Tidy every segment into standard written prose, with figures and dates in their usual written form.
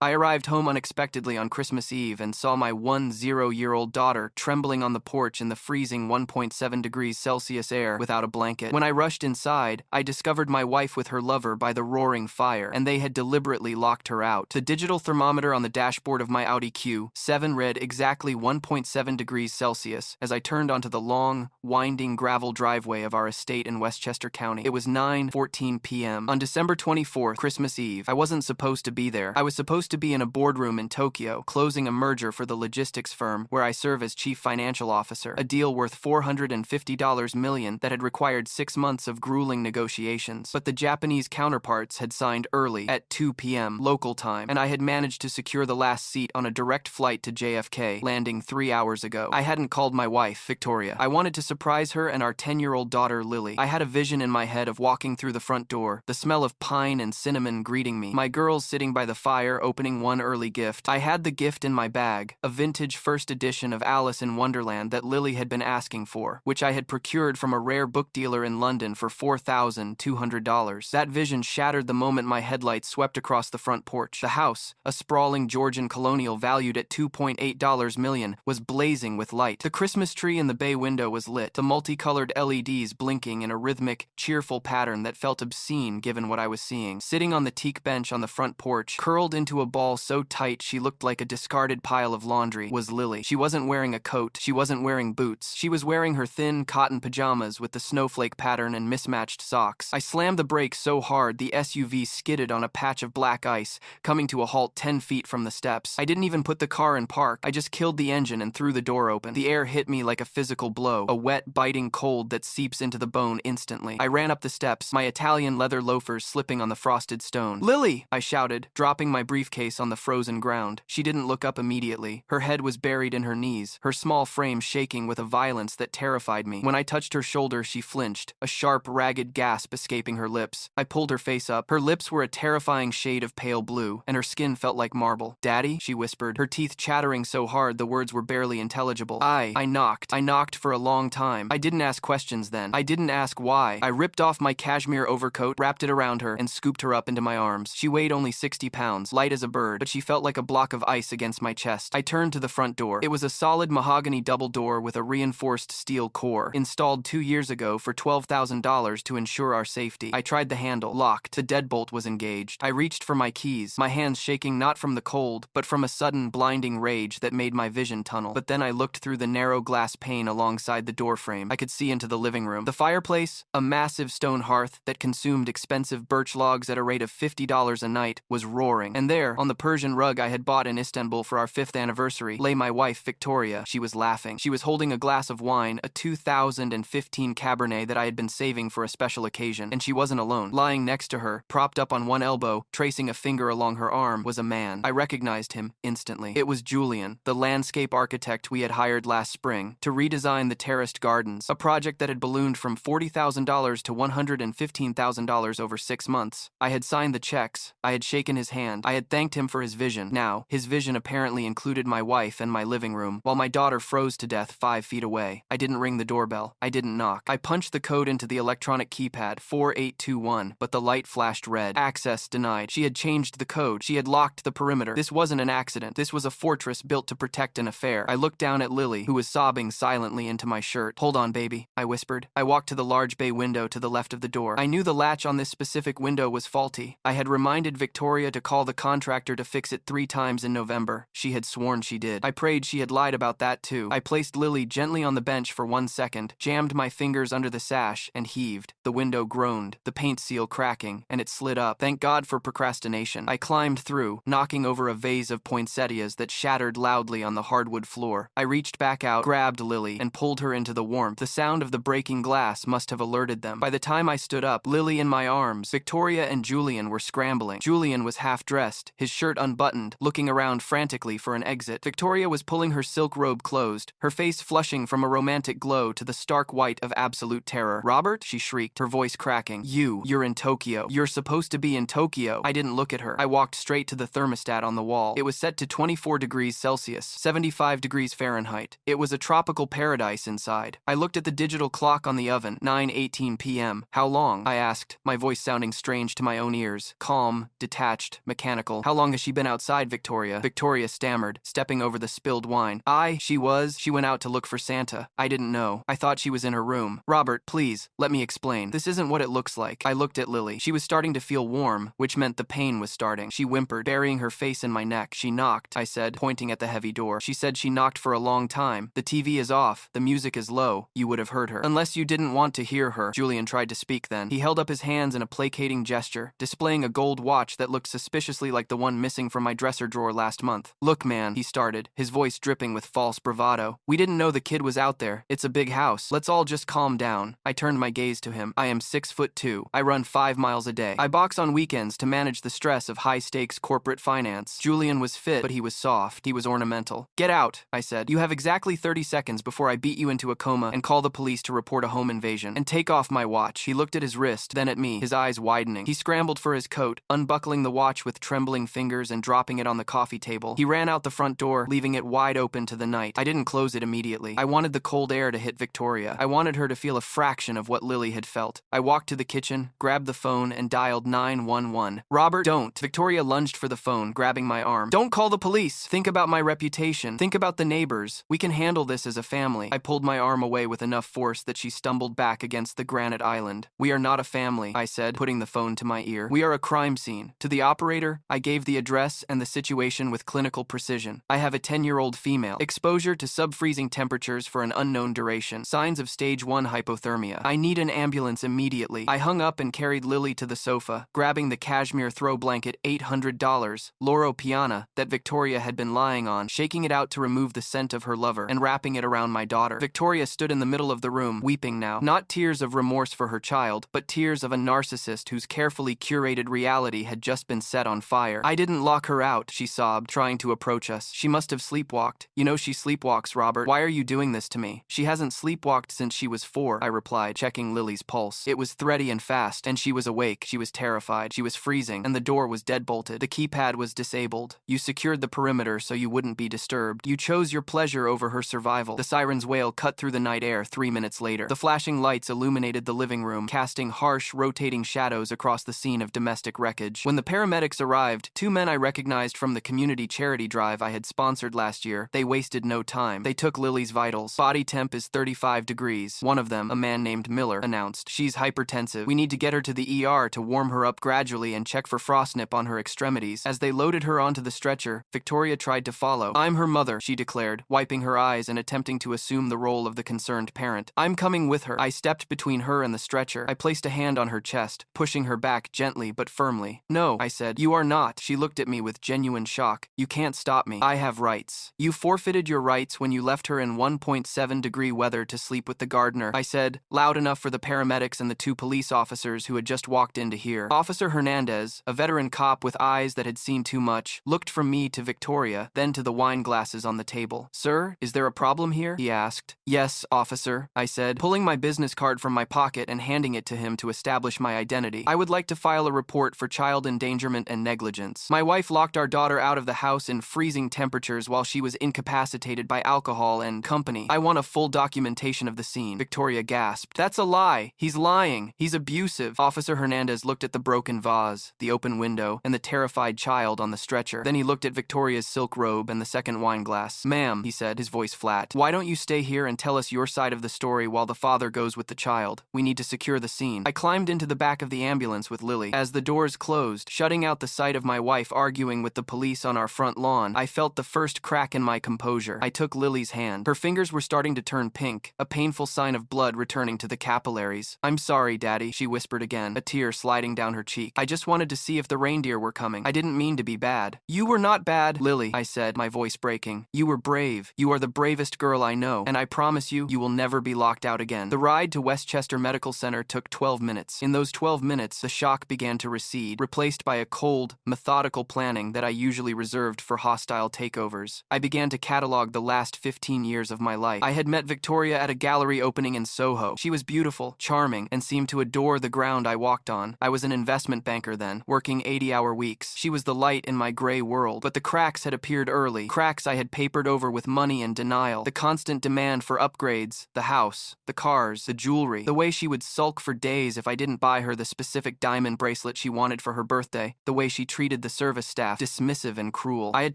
I arrived home unexpectedly on Christmas Eve and saw my 10-year-old daughter trembling on the porch in the freezing 1.7 degrees Celsius air without a blanket. When I rushed inside, I discovered my wife with her lover by the roaring fire, and they had deliberately locked her out. The digital thermometer on the dashboard of my Audi Q7 read exactly 1.7 degrees Celsius as I turned onto the long, winding gravel driveway of our estate in Westchester County. It was 9:14 p.m. on December 24th, Christmas Eve. I wasn't supposed to be there. I was supposed to be in a boardroom in Tokyo, closing a merger for the logistics firm where I serve as chief financial officer, a deal worth $450 million that had required 6 months of grueling negotiations. But the Japanese counterparts had signed early at 2 p.m. local time, and I had managed to secure the last seat on a direct flight to JFK, landing 3 hours ago. I hadn't called my wife, Victoria. I wanted to surprise her and our 10-year-old daughter, Lily. I had a vision in my head of walking through the front door, the smell of pine and cinnamon greeting me, my girls sitting by the fire opening one early gift. I had the gift in my bag, a vintage first edition of Alice in Wonderland that Lily had been asking for, which I had procured from a rare book dealer in London for $4,200. That vision shattered the moment my headlights swept across the front porch. The house, a sprawling Georgian colonial valued at $2.8 million, was blazing with light. The Christmas tree in the bay window was lit, the multicolored LEDs blinking in a rhythmic, cheerful pattern that felt obscene given what I was seeing. Sitting on the teak bench on the front porch, curled into a ball so tight she looked like a discarded pile of laundry, was Lily. She wasn't wearing a coat, she wasn't wearing boots. She was wearing her thin cotton pajamas with the snowflake pattern and mismatched socks. I slammed the brakes so hard the SUV skidded on a patch of black ice, coming to a halt 10 feet from the steps. I didn't even put the car in park. I just killed the engine and threw the door open. The air hit me like a physical blow, a wet, biting cold that seeps into the bone instantly. I ran up the steps, my Italian leather loafers slipping on the frosted stone. "Lily!" I shouted, dropping my briefcase on the frozen ground. She didn't look up immediately. Her head was buried in her knees, her small frame shaking with a violence that terrified me. When I touched her shoulder, she flinched, a sharp, ragged gasp escaping her lips. I pulled her face up. Her lips were a terrifying shade of pale blue, and her skin felt like marble. "Daddy?" she whispered, her teeth chattering so hard the words were barely intelligible. I knocked. I knocked for a long time. I didn't ask questions then. I didn't ask why. I ripped off my cashmere overcoat, wrapped it around her, and scooped her up into my arms. She weighed only 60 pounds, light as a bird, but she felt like a block of ice against my chest. I turned to the front door. It was a solid mahogany double door with a reinforced steel core, installed 2 years ago for $12,000 to ensure our safety. I tried the handle. Locked. The deadbolt was engaged. I reached for my keys, my hands shaking not from the cold, but from a sudden blinding rage that made my vision tunnel. But then I looked through the narrow glass pane alongside the doorframe. I could see into the living room. The fireplace, a massive stone hearth that consumed expensive birch logs at a rate of $50 a night, was roaring. And there, on the Persian rug I had bought in Istanbul for our 5th anniversary, lay my wife, Victoria. She was laughing. She was holding a glass of wine, a 2015 Cabernet that I had been saving for a special occasion, and she wasn't alone. Lying next to her, propped up on one elbow, tracing a finger along her arm, was a man. I recognized him instantly. It was Julian, the landscape architect we had hired last spring to redesign the terraced gardens, a project that had ballooned from $40,000 to $115,000 over 6 months. I had signed the checks. I had shaken his hand. I had thanked him for his vision. Now, his vision apparently included my wife and my living room, while my daughter froze to death 5 feet away. I didn't ring the doorbell. I didn't knock. I punched the code into the electronic keypad, 4821, but the light flashed red. Access denied. She had changed the code. She had locked the perimeter. This wasn't an accident. This was a fortress built to protect an affair. I looked down at Lily, who was sobbing silently into my shirt. "Hold on, baby," I whispered. I walked to the large bay window to the left of the door. I knew the latch on this specific window was faulty. I had reminded Victoria to call the contractor to fix it 3 times in November. She had sworn she did. I prayed she had lied about that too. I placed Lily gently on the bench for 1 second, jammed my fingers under the sash, and heaved. The window groaned, the paint seal cracking, and it slid up. Thank God for procrastination. I climbed through, knocking over a vase of poinsettias that shattered loudly on the hardwood floor. I reached back out, grabbed Lily, and pulled her into the warmth. The sound of the breaking glass must have alerted them. By the time I stood up, Lily in my arms, Victoria and Julian were scrambling. Julian was half-dressed, his shirt unbuttoned, looking around frantically for an exit. Victoria was pulling her silk robe closed, her face flushing from a romantic glow to the stark white of absolute terror. "Robert?" she shrieked, her voice cracking. You're in Tokyo. You're supposed to be in Tokyo." I didn't look at her. I walked straight to the thermostat on the wall. It was set to 24 degrees Celsius, 75 degrees Fahrenheit. It was a tropical paradise inside. I looked at the digital clock on the oven, 9:18 p.m. "How long?" I asked, my voice sounding strange to my own ears. Calm, detached, mechanical. How long has she been outside, Victoria? Victoria stammered, stepping over the spilled wine. She went out to look for Santa. I didn't know. I thought she was in her room. Robert, please, let me explain. This isn't what it looks like. I looked at Lily. She was starting to feel warm, which meant the pain was starting. She whimpered, burying her face in my neck. She knocked, I said, pointing at the heavy door. She said she knocked for a long time. The TV is off. The music is low. You would have heard her. Unless you didn't want to hear her. Julian tried to speak then. He held up his hands in a placating gesture, displaying a gold watch that looked suspiciously like the one missing from my dresser drawer last month. Look, man, he started, his voice dripping with false bravado. We didn't know the kid was out there. It's a big house. Let's all just calm down. I turned my gaze to him. I am 6'2". I run 5 miles a day. I box on weekends to manage the stress of high-stakes corporate finance. Julian was fit, but he was soft. He was ornamental. Get out, I said. You have exactly 30 seconds before I beat you into a coma and call the police to report a home invasion. And take off my watch. He looked at his wrist, then at me, his eyes widening. He scrambled for his coat, unbuckling the watch with trembling fingers and dropping it on the coffee table. He ran out the front door, leaving it wide open to the night. I didn't close it immediately. I wanted the cold air to hit Victoria. I wanted her to feel a fraction of what Lily had felt. I walked to the kitchen, grabbed the phone, and dialed 911. Robert, don't. Victoria lunged for the phone, grabbing my arm. Don't call the police. Think about my reputation. Think about the neighbors. We can handle this as a family. I pulled my arm away with enough force that she stumbled back against the granite island. We are not a family, I said, putting the phone to my ear. We are a crime scene. To the operator, I gave the address and the situation with clinical precision. I have a 10-year-old female. Exposure to sub-freezing temperatures for an unknown duration. Signs of stage 1 hypothermia. I need an ambulance immediately. I hung up and carried Lily to the sofa, grabbing the cashmere throw blanket $800, Loro Piana, that Victoria had been lying on, shaking it out to remove the scent of her lover, and wrapping it around my daughter. Victoria stood in the middle of the room, weeping now. Not tears of remorse for her child, but tears of a narcissist whose carefully curated reality had just been set on fire. I didn't lock her out, she sobbed, trying to approach us. She must have sleepwalked. You know she sleepwalks, Robert. Why are you doing this to me? She hasn't sleepwalked since she was 4, I replied, checking Lily's pulse. It was thready and fast, and she was awake. She was terrified. She was freezing, and the door was deadbolted. The keypad was disabled. You secured the perimeter so you wouldn't be disturbed. You chose your pleasure over her survival. The siren's wail cut through the night air 3 minutes later. The flashing lights illuminated the living room, casting harsh, rotating shadows across the scene of domestic wreckage. When the paramedics arrived, 2 men I recognized from the community charity drive I had sponsored last year. They wasted no time. They took Lily's vitals. Body temp is 35 degrees. One of them, a man named Miller, announced. She's hypertensive. We need to get her to the ER to warm her up gradually and check for frostnip on her extremities. As they loaded her onto the stretcher, Victoria tried to follow. I'm her mother, she declared, wiping her eyes and attempting to assume the role of the concerned parent. I'm coming with her. I stepped between her and the stretcher. I placed a hand on her chest, pushing her back gently but firmly. No, I said. You are not. She looked at me with genuine shock. You can't stop me. I have rights. You forfeited your rights when you left her in 1.7-degree weather to sleep with the gardener, I said, loud enough for the paramedics and the 2 police officers who had just walked in to hear. Officer Hernandez, a veteran cop with eyes that had seen too much, looked from me to Victoria, then to the wine glasses on the table. Sir, is there a problem here? He asked. Yes, officer, I said, pulling my business card from my pocket and handing it to him to establish my identity. I would like to file a report for child endangerment and negligence. My wife locked our daughter out of the house in freezing temperatures while she was incapacitated by alcohol and company. I want a full documentation of the scene. Victoria gasped. That's a lie. He's lying. He's abusive. Officer Hernandez looked at the broken vase, the open window, and the terrified child on the stretcher. Then he looked at Victoria's silk robe and the second wine glass. Ma'am, he said, his voice flat, why don't you stay here and tell us your side of the story while the father goes with the child? We need to secure the scene. I climbed into the back of the ambulance with Lily. As the doors closed, shutting out the sight of my wife arguing with the police on our front lawn, I felt the first crack in my composure. I took Lily's hand. Her fingers were starting to turn pink, a painful sign of blood returning to the capillaries. I'm sorry, Daddy, she whispered again, a tear sliding down her cheek. I just wanted to see if the reindeer were coming. I didn't mean to be bad. You were not bad, Lily, I said, my voice breaking. You were brave. You are the bravest girl I know, and I promise you, you will never be locked out again. The ride to Westchester Medical Center took 12 minutes. In those 12 minutes, the shock began to recede, replaced by a cold, methodical planning that I usually reserved for hostile takeovers. I began to catalog the last 15 years of my life. I had met Victoria at a gallery opening in Soho. She was beautiful, charming, and seemed to adore the ground I walked on. I was an investment banker then, working 80-hour weeks. She was the light in my gray world, but the cracks had appeared early, cracks I had papered over with money and denial, the constant demand for upgrades, the house, the cars, the jewelry, the way she would sulk for days if I didn't buy her the specific diamond bracelet she wanted for her birthday, the way she treated hated the service staff, dismissive and cruel. I had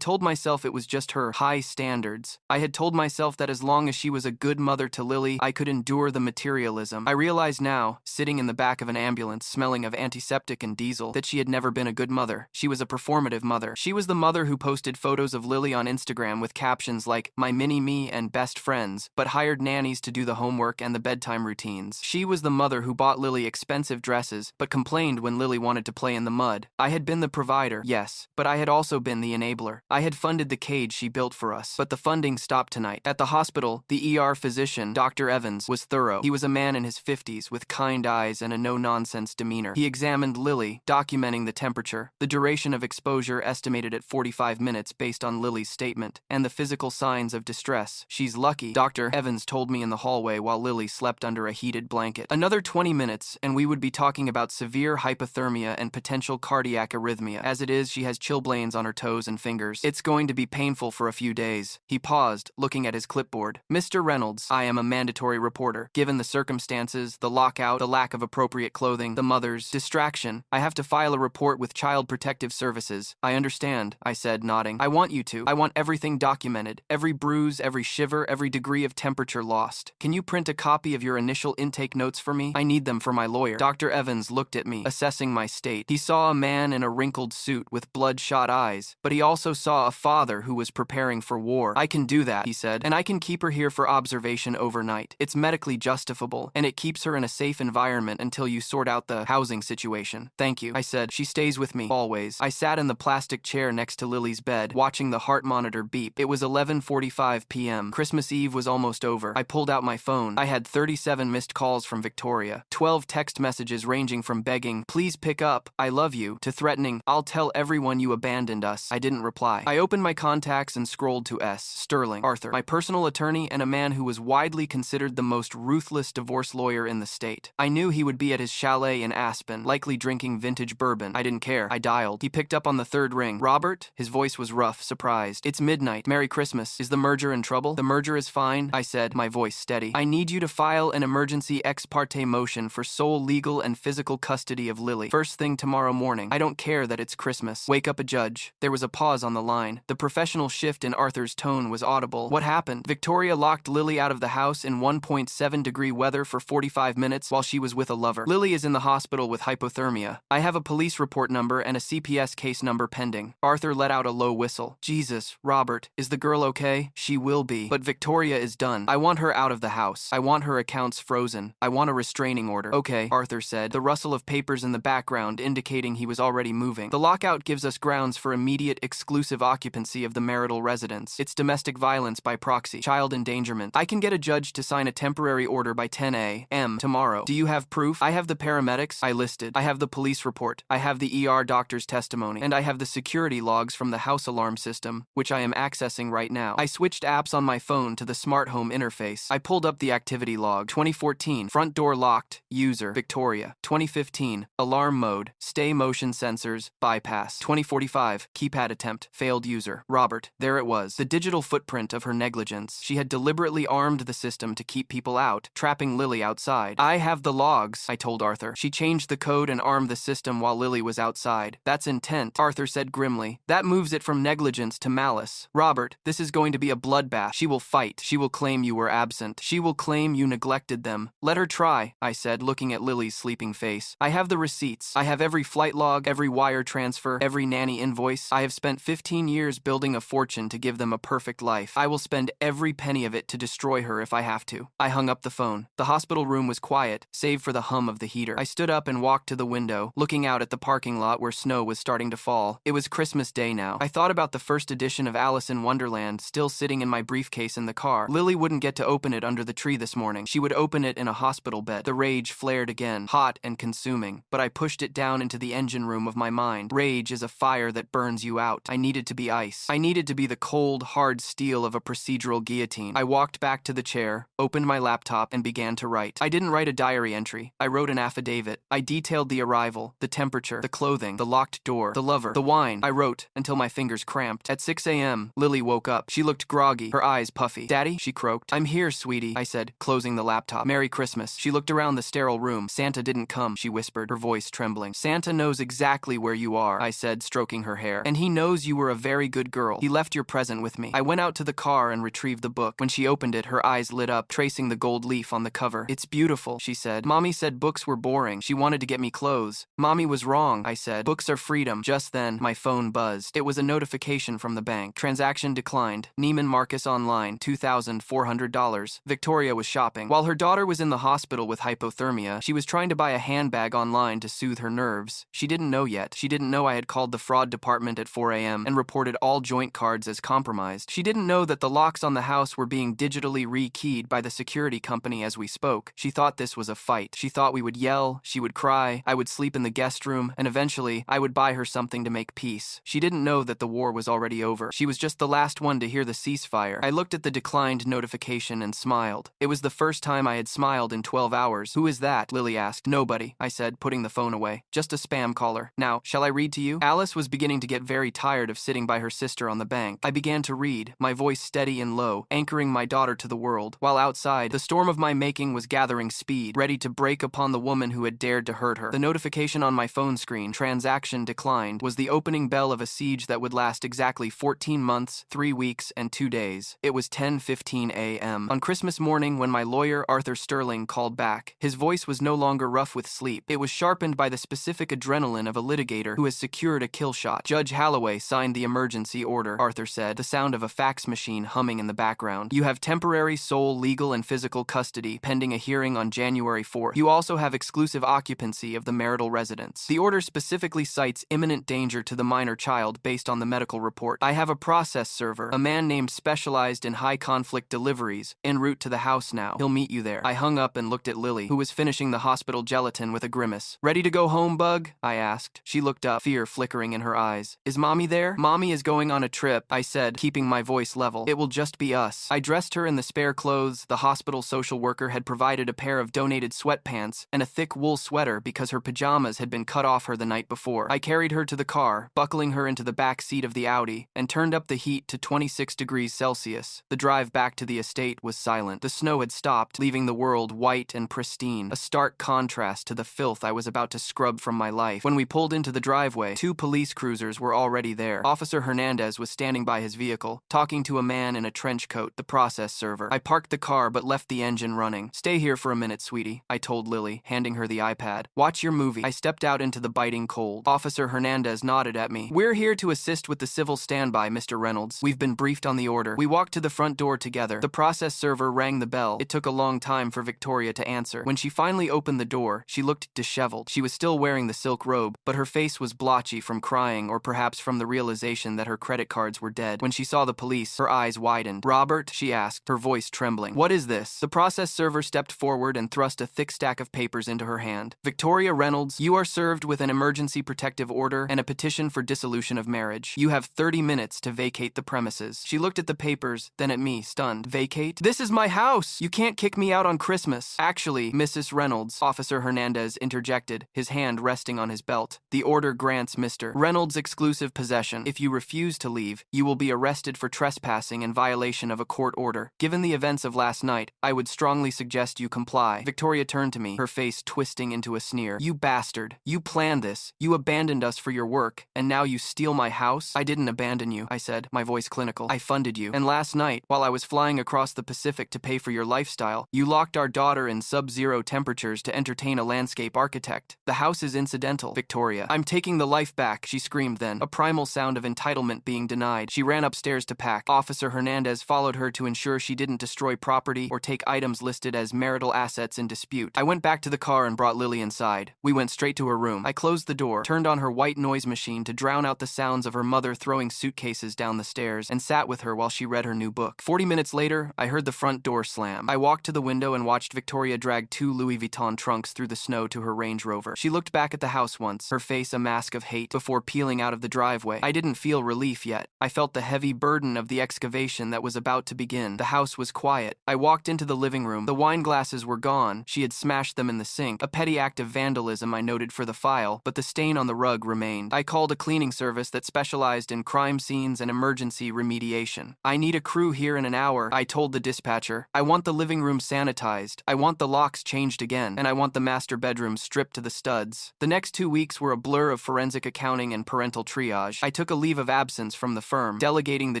told myself it was just her high standards. I had told myself that as long as she was a good mother to Lily, I could endure the materialism. I realized now, sitting in the back of an ambulance smelling of antiseptic and diesel, that she had never been a good mother. She was a performative mother. She was the mother who posted photos of Lily on Instagram with captions like, "My mini-me and best friends," but hired nannies to do the homework and the bedtime routines. She was the mother who bought Lily expensive dresses, but complained when Lily wanted to play in the mud. I had been the provider, yes, but I had also been the enabler. I had funded the cage she built for us, but the funding stopped tonight. At the hospital, the ER physician, Dr. Evans, was thorough. He was a man in his 50s with kind eyes and a no-nonsense demeanor. He examined Lily, documenting the temperature, the duration of exposure estimated at 45 minutes based on Lily's statement, and the physical signs of distress. "She's lucky," Dr. Evans told me in the hallway while Lily slept under a heated blanket. Another 20 minutes, and we would be talking about severe hypothermia and potential cardiac arrhythmia. As it is, she has chilblains on her toes and fingers. It's going to be painful for a few days. He paused, looking at his clipboard. "Mr. Reynolds, I am a mandatory reporter. Given the circumstances, the lockout, the lack of appropriate clothing, the mother's distraction, I have to file a report with Child Protective Services." "I understand," I said, nodding. "I want you to. I want everything documented. Every bruise, every shiver, every degree of temperature lost. Can you print a copy of your initial intake notes for me? I need them for my lawyer." Dr. Evans looked at me, assessing my state. He saw a man in a wrinkled suit with bloodshot eyes, but he also saw a father who was preparing for war. "I can do that," he said, "and I can keep her here for observation overnight. It's medically justifiable, and it keeps her in a safe environment until you sort out the housing situation." "Thank you," I said. "She stays with me, always." I sat in the plastic chair next to Lily's bed, watching the heart monitor beep. It was 11:45 p.m. Christmas Eve was almost over. I pulled out my phone. I had 37 missed calls from Victoria, 12 text messages ranging from begging, "Please pick up, I love you," to threatening, "I'll tell everyone you abandoned us." I didn't reply. I opened my contacts and scrolled to S. Sterling, Arthur, my personal attorney and a man who was widely considered the most ruthless divorce lawyer in the state. I knew he would be at his chalet in Aspen, likely drinking vintage bourbon. I didn't care. I dialed. He picked up on the third ring. "Robert?" His voice was rough, surprised. "It's midnight. Merry Christmas. Is the merger in trouble?" "The merger is fine," I said, my voice steady. "I need you to file an emergency ex parte motion for sole legal and physical custody of Lily. First thing tomorrow morning. I don't care that it's Christmas. Wake up a judge." There was a pause on the line. The professional shift in Arthur's tone was audible. "What happened?" "Victoria locked Lily out of the house in 1.7-degree weather for 45 minutes while she was with a lover. Lily is in the hospital with hypothermia. I have a police report number and a CPS case number pending." Arthur let out a low whistle. "Jesus, Robert, is the girl okay?" "She will be. But Victoria is done. I want her out of the house. I want her accounts frozen. I want a restraining order." "Okay," Arthur said, the rustle of papers in the background indicating he was already moving. "The lockout gives us grounds for immediate exclusive occupancy of the marital residence. It's domestic violence by proxy, child endangerment. I can get a judge to sign a temporary order by 10 a.m. tomorrow. Do you have proof?" "I have the paramedics," I listed. "I have the police report. I have the ER doctor's testimony. And I have the security logs from the house alarm system, which I am accessing right now." I switched apps on my phone to the smart home interface. I pulled up the activity log. 2014, front door locked, user, Victoria. 2015, alarm mode, stay motion sensors, bypass. 2045, keypad attempt, failed user, Robert. There it was, the digital footprint of her negligence. She had deliberately armed the system to keep people out, trapping Lily outside. "I have the logs," I told Arthur. "She changed the code and armed the system while Lily was outside. That's intent," Arthur said grimly. "That moves it from negligence to malice. Robert, this is going to be a bloodbath. She will fight. She will claim you were absent. She will claim you neglected them." "Let her try," I said, looking at Lily's sleeping face. "I have the receipts. I have every flight log, every wire transfer, every nanny invoice. I have spent 15 years building a fortune to give them a perfect life. I will spend every penny of it to destroy her if I have to." I hung up the phone. The hospital room was quiet, save for the hum of the heater. I stood up and walked to the window, looking out at the parking lot where snow was starting to fall. It was Christmas Day now. I thought about the first edition of Alice in Wonderland still sitting in my briefcase in the car. Lily wouldn't get to open it under the tree this morning. She would open it in a hospital bed. The rage flared again, hot and consuming, but I pushed it down into the engine room of my mind. Rage is a fire that burns you out. I needed to be ice. I needed to be the cold, hard steel of a procedural guillotine. I walked back to the chair, opened my laptop, and began to write. I didn't write a diary entry. I wrote an affidavit. I detailed the arrival, the temperature, the clothing, the locked door, the lover, the wine. I wrote until my fingers cramped. At 6 a.m., Lily woke up. She looked groggy, her eyes puffy. "Daddy?" she croaked. "I'm here, sweetie," I said, closing the laptop. "Merry Christmas." She looked around the sterile room. "Santa didn't come," she whispered, her voice trembling. "Santa knows exactly where you are. car, I said, stroking her hair. And he knows you were a very good girl. He left your present with me. I went out to the car and retrieved the book. When she opened it, her eyes lit up, tracing the gold leaf on the cover. It's beautiful, she said. Mommy said books were boring. She wanted to get me clothes. Mommy was wrong, I said. Books are freedom. Just then, my phone buzzed. It was a notification from the bank. Transaction declined. Neiman Marcus Online, $2,400. Victoria was shopping. While her daughter was in the hospital with hypothermia, she was trying to buy a handbag online to soothe her nerves. She didn't know yet. She didn't know I had called the fraud department at 4 a.m. and reported all joint cards as compromised. She didn't know that the locks on the house were being digitally rekeyed by the security company as we spoke. She thought this was a fight. She thought we would yell, she would cry, I would sleep in the guest room, and eventually, I would buy her something to make peace. She didn't know that the war was already over. She was just the last one to hear the ceasefire. I looked at the declined notification and smiled. It was the first time I had smiled in 12 hours. Who is that? Lily asked. Nobody, I said, putting the phone away. Just a spam caller. Now, shall I read to you? Alice was beginning to get very tired of sitting by her sister on the bank. I began to read, my voice steady and low, anchoring my daughter to the world, while outside, the storm of my making was gathering speed, ready to break upon the woman who had dared to hurt her. The notification on my phone screen, transaction declined, was the opening bell of a siege that would last exactly 14 months, 3 weeks, and 2 days. It was 10:15 a.m. On Christmas morning when my lawyer, Arthur Sterling, called back. His voice was no longer rough with sleep. It was sharpened by the specific adrenaline of a litigator who has secured a kill shot. Judge Halloway signed the emergency order, Arthur said, the sound of a fax machine humming in the background. You have temporary sole legal and physical custody pending a hearing on January 4th. You also have exclusive occupancy of the marital residence. The order specifically cites imminent danger to the minor child based on the medical report. I have a process server, a man named specialized in high-conflict deliveries, en route to the house now. He'll meet you there. I hung up and looked at Lily, who was finishing the hospital gelatin with a grimace. Ready to go home, Bug? I asked. She looked up, fear flickering in her eyes. Is Mommy there? Mommy is going on a trip, I said, keeping my voice level. It will just be us. I dressed her in the spare clothes the hospital social worker had provided, a pair of donated sweatpants and a thick wool sweater because her pajamas had been cut off her the night before. I carried her to the car, buckling her into the back seat of the Audi, and turned up the heat to 26 degrees Celsius. The drive back to the estate was silent. The snow had stopped, leaving the world white and pristine, a stark contrast to the filth I was about to scrub from my life. When we pulled into the driveway, 2 police cruisers were already there. Officer Hernandez was standing by his vehicle, talking to a man in a trench coat, the process server. I parked the car but left the engine running. Stay here for a minute, sweetie, I told Lily, handing her the iPad. Watch your movie. I stepped out into the biting cold. Officer Hernandez nodded at me. We're here to assist with the civil standby, Mr. Reynolds. We've been briefed on the order. We walked to the front door together. The process server rang the bell. It took a long time for Victoria to answer. When she finally opened the door, she looked disheveled. She was still wearing the silk robe, but her face was blotchy from crying or perhaps from the realization that her credit cards were dead. When she saw the police, her eyes widened. Robert, she asked, her voice trembling. What is this? The process server stepped forward and thrust a thick stack of papers into her hand. Victoria Reynolds, you are served with an emergency protective order and a petition for dissolution of marriage. You have 30 minutes to vacate the premises. She looked at the papers, then at me, stunned. Vacate? This is my house! You can't kick me out on Christmas. Actually, Mrs. Reynolds, Officer Hernandez interjected, his hand resting on his belt. The order grants Mr. Reynolds exclusive possession. If you refuse to leave, you will be arrested for trespassing in violation of a court order. Given the events of last night, I would strongly suggest you comply. Victoria turned to me, her face twisting into a sneer. You bastard. You planned this. You abandoned us for your work, and now you steal my house? I didn't abandon you, I said, my voice clinical. I funded you. And last night, while I was flying across the Pacific to pay for your lifestyle, you locked our daughter in sub-zero temperatures to entertain a landscape architect. The house is incidental. Victoria, I'm taking the life back, she screamed then, a primal sound of entitlement being denied. She ran upstairs to pack. Officer Hernandez followed her to ensure she didn't destroy property or take items listed as marital assets in dispute. I went back to the car and brought Lily inside. We went straight to her room. I closed the door, turned on her white noise machine to drown out the sounds of her mother throwing suitcases down the stairs, and sat with her while she read her new book. 40 minutes later, I heard the front door slam. I walked to the window and watched Victoria drag 2 Louis Vuitton trunks through the snow to her Range Rover. She looked back at the house once, her face a mask of hate, before peeling out of the driveway. I didn't feel relief yet. I felt the heavy burden of the excavation that was about to begin. The house was quiet. I walked into the living room. The wine glasses were gone. She had smashed them in the sink. A petty act of vandalism I noted for the file, but the stain on the rug remained. I called a cleaning service that specialized in crime scenes and emergency remediation. I need a crew here in an hour, I told the dispatcher. I want the living room sanitized. I want the locks changed again, and I want the master bedroom stripped to the studs. The next 2 weeks were a blur of forensic forensic accounting and parental triage. I took a leave of absence from the firm, delegating the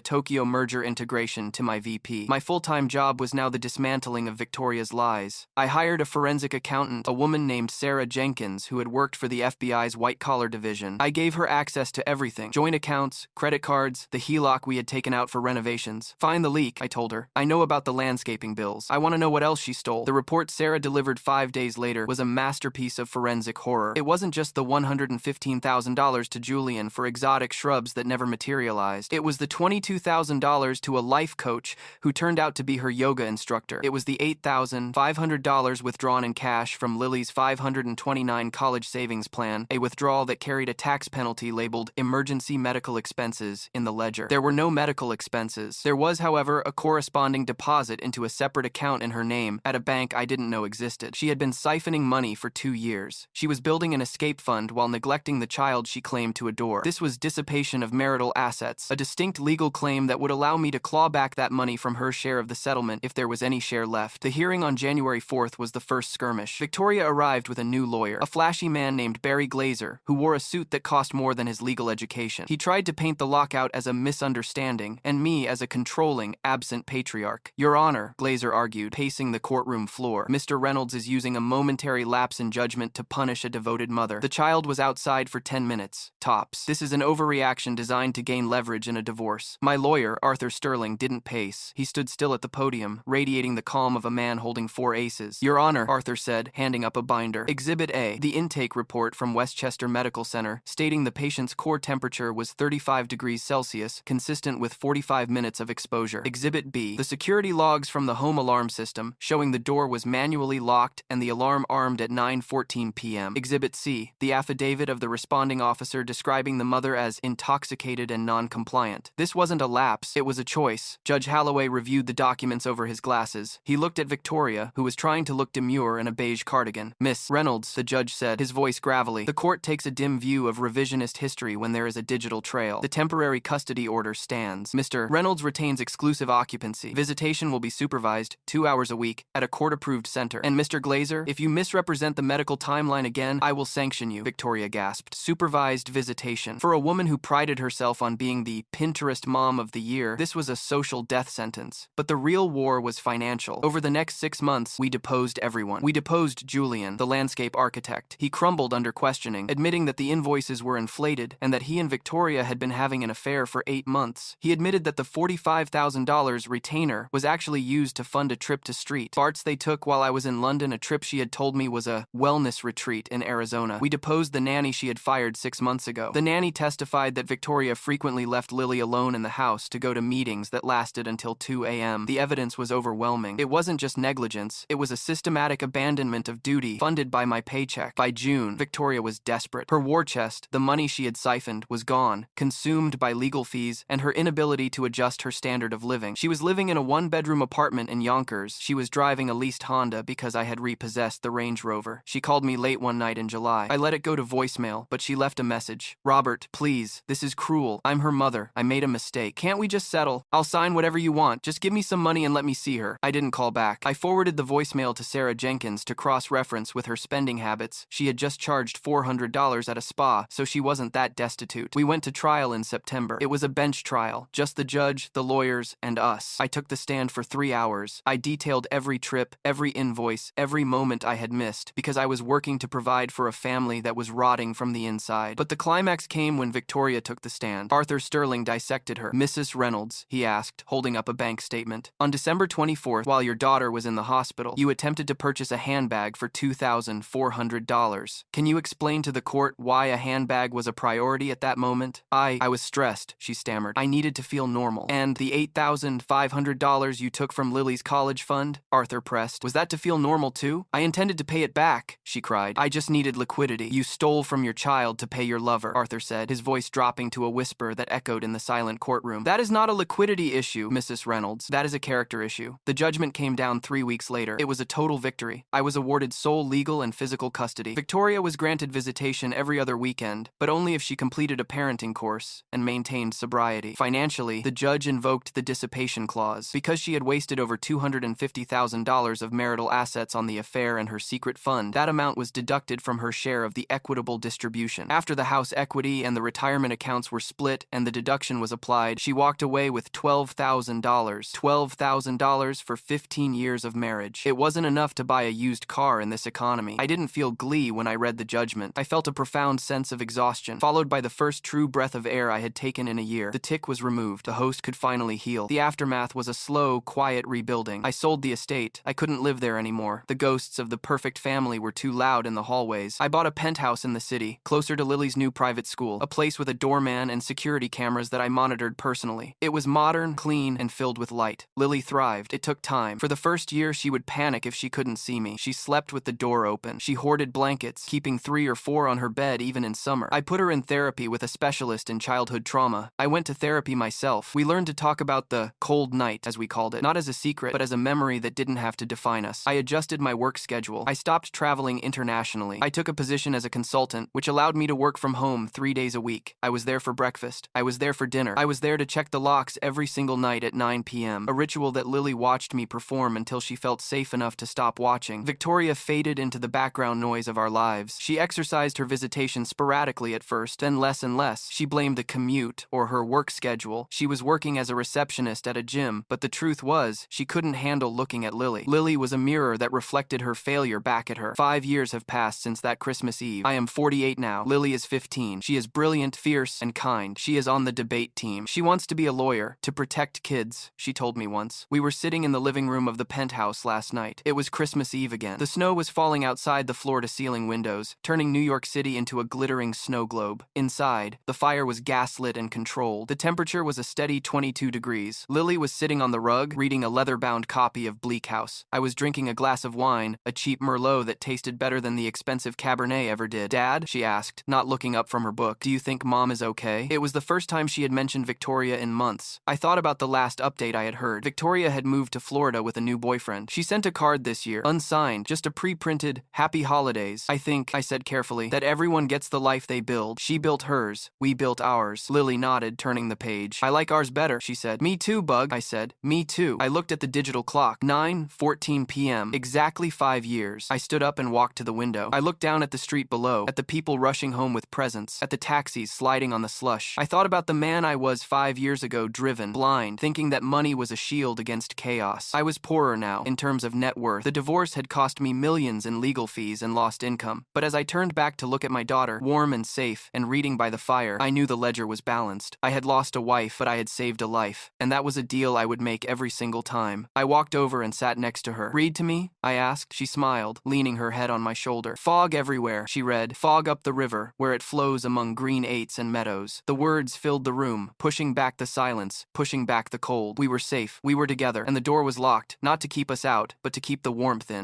Tokyo merger integration to my VP. My full-time job was now the dismantling of Victoria's lies. I hired a forensic accountant, a woman named Sarah Jenkins, who had worked for the FBI's white-collar division. I gave her access to everything: joint accounts, credit cards, the HELOC we had taken out for renovations. Find the leak, I told her. I know about the landscaping bills. I want to know what else she stole. The report Sarah delivered 5 days later was a masterpiece of forensic horror. It wasn't just the $115,000 to Julian for exotic shrubs that never materialized. It was the $22,000 to a life coach who turned out to be her yoga instructor. It was the $8,500 withdrawn in cash from Lily's $529 college savings plan, a withdrawal that carried a tax penalty labeled emergency medical expenses in the ledger. There were no medical expenses. There was, however, a corresponding deposit into a separate account in her name at a bank I didn't know existed. She had been siphoning money for 2 years. She was building an escape fund while neglecting the child she claimed to adore. This was dissipation of marital assets, a distinct legal claim that would allow me to claw back that money from her share of the settlement if there was any share left. The hearing on January 4th was the first skirmish. Victoria arrived with a new lawyer, a flashy man named Barry Glazer, who wore a suit that cost more than his legal education. He tried to paint the lockout as a misunderstanding and me as a controlling, absent patriarch. Your Honor, Glazer argued, pacing the courtroom floor, Mr. Reynolds is using a momentary lapse in judgment to punish a devoted mother. The child was outside for 10 minutes, tops. This is an overreaction designed to gain leverage in a divorce. My lawyer, Arthur Sterling, didn't pace. He stood still at the podium, radiating the calm of a man holding 4 aces. Your Honor, Arthur said, handing up a binder. Exhibit A, the intake report from Westchester Medical Center, stating the patient's core temperature was 35 degrees Celsius, consistent with 45 minutes of exposure. Exhibit B, the security logs from the home alarm system, showing the door was manually locked and the alarm armed at 9:14 p.m. Exhibit C, the affidavit of the responding officer describing the mother as intoxicated and non-compliant. This wasn't a lapse, it was a choice. Judge Halloway reviewed the documents over his glasses. He looked at Victoria, who was trying to look demure in a beige cardigan. Miss Reynolds, the judge said, his voice gravelly. The court takes a dim view of revisionist history when there is a digital trail. The temporary custody order stands. Mr. Reynolds retains exclusive occupancy. Visitation will be supervised 2 hours a week at a court-approved center. And Mr. Glazer, if you misrepresent the medical timeline again, I will sanction you, Victoria gasped. Supervised visitation. For a woman who prided herself on being the Pinterest mom of the year, this was a social death sentence. But the real war was financial. Over the next 6 months, we deposed everyone. We deposed Julian, the landscape architect. He crumbled under questioning, admitting that the invoices were inflated and that he and Victoria had been having an affair for 8 months. He admitted that the $45,000 retainer was actually used to fund a trip to Street Bart's they took while I was in London, a trip she had told me was a wellness retreat in Arizona. We deposed the nanny she had fired 6 months ago. The nanny testified that Victoria frequently left Lily alone in the house to go to meetings that lasted until 2 a.m. The evidence was overwhelming. It wasn't just negligence, it was a systematic abandonment of duty funded by my paycheck. By June, Victoria was desperate. Her war chest, the money she had siphoned, was gone, consumed by legal fees and her inability to adjust her standard of living. She was living in a 1-bedroom apartment in Yonkers. She was driving a leased Honda because I had repossessed the Range Rover. She called me late one night in July. I let it go to voicemail, but she left a message. Robert, please, this is cruel. I'm her mother. I made a mistake. Can't we just settle? I'll sign whatever you want. Just give me some money and let me see her. I didn't call back. I forwarded the voicemail to Sarah Jenkins to cross-reference with her spending habits. She had just charged $400 at a spa, so she wasn't that destitute. We went to trial in September. It was a bench trial. Just the judge, the lawyers, and us. I took the stand for 3 hours. I detailed every trip, every invoice, every moment I had missed, because I was working to provide for a family that was rotting from the inside. But the climax came when Victoria took the stand. Arthur Sterling dissected her. Mrs. Reynolds, he asked, holding up a bank statement. On December 24th, while your daughter was in the hospital, you attempted to purchase a handbag for $2,400. Can you explain to the court why a handbag was a priority at that moment? I was stressed, she stammered. I needed to feel normal. And the $8,500 you took from Lily's college fund? Arthur pressed. Was that to feel normal too? I intended to pay it back, she cried. I just needed liquidity. You stole from your child to pay your lover, Arthur said, his voice dropping to a whisper that echoed in the silent courtroom. That is not a liquidity issue, Mrs. Reynolds. That is a character issue. The judgment came down 3 weeks later. It was a total victory. I was awarded sole legal and physical custody. Victoria was granted visitation every other weekend, but only if she completed a parenting course and maintained sobriety. Financially, the judge invoked the dissipation clause. Because she had wasted over $250,000 of marital assets on the affair and her secret fund, that amount was deducted from her share of the equitable distribution distribution. After the house equity and the retirement accounts were split and the deduction was applied, she walked away with $12,000. $12,000 for 15 years of marriage. It wasn't enough to buy a used car in this economy. I didn't feel glee when I read the judgment. I felt a profound sense of exhaustion, followed by the first true breath of air I had taken in a year. The tick was removed. The host could finally heal. The aftermath was a slow, quiet rebuilding. I sold the estate. I couldn't live there anymore. The ghosts of the perfect family were too loud in the hallways. I bought a penthouse in the city, closer to Lily's new private school, a place with a doorman and security cameras that I monitored personally. It was modern, clean, and filled with light. Lily thrived. It took time. For the first year, she would panic if she couldn't see me. She slept with the door open. She hoarded blankets, keeping 3 or 4 on her bed even in summer. I put her in therapy with a specialist in childhood trauma. I went to therapy myself. We learned to talk about the cold night, as we called it, not as a secret, but as a memory that didn't have to define us. I adjusted my work schedule. I stopped traveling internationally. I took a position as a consultant, which allowed me to work from home 3 days a week. I was there for breakfast. I was there for dinner. I was there to check the locks every single night at 9 p.m., a ritual that Lily watched me perform until she felt safe enough to stop watching. Victoria faded into the background noise of our lives. She exercised her visitation sporadically at first, then less and less. She blamed the commute or her work schedule. She was working as a receptionist at a gym, but the truth was, she couldn't handle looking at Lily. Lily was a mirror that reflected her failure back at her. 5 years have passed since that Christmas Eve. I am 48 now. Lily is 15. She is brilliant, fierce, and kind. She is on the debate team. She wants to be a lawyer, to protect kids, she told me once. We were sitting in the living room of the penthouse last night. It was Christmas Eve again. The snow was falling outside the floor-to-ceiling windows, turning New York City into a glittering snow globe. Inside, the fire was gaslit and controlled. The temperature was a steady 22 degrees. Lily was sitting on the rug, reading a leather-bound copy of Bleak House. I was drinking a glass of wine, a cheap Merlot that tasted better than the expensive Cabernet ever did. "Dad?" she asked, not looking up from her book. "Do you think Mom is okay?" It was the first time she had mentioned Victoria in months. I thought about the last update I had heard. Victoria had moved to Florida with a new boyfriend. She sent a card this year, unsigned, just a pre-printed, "Happy Holidays." "I think," I said carefully, "that everyone gets the life they build. She built hers. We built ours." Lily nodded, turning the page. "I like ours better," she said. "Me too, Bug," I said. "Me too." I looked at the digital clock. 9:14 p.m. Exactly 5 years. I stood up and walked to the window. I looked down at the street below, at the people rushing home with presents, at the taxis sliding on the slush. I thought about the man I was 5 years ago, driven, blind, thinking that money was a shield against chaos. I was poorer now, in terms of net worth. The divorce had cost me millions in legal fees and lost income. But as I turned back to look at my daughter, warm and safe, and reading by the fire, I knew the ledger was balanced. I had lost a wife, but I had saved a life. And that was a deal I would make every single time. I walked over and sat next to her. "Read to me?" I asked. She smiled, leaning her head on my shoulder. "Fog everywhere," she read. "Fog up the river, where it flows among green eights and meadows." The words filled the room, pushing back the silence, pushing back the cold. We were safe. We were together, and the door was locked, not to keep us out, but to keep the warmth in.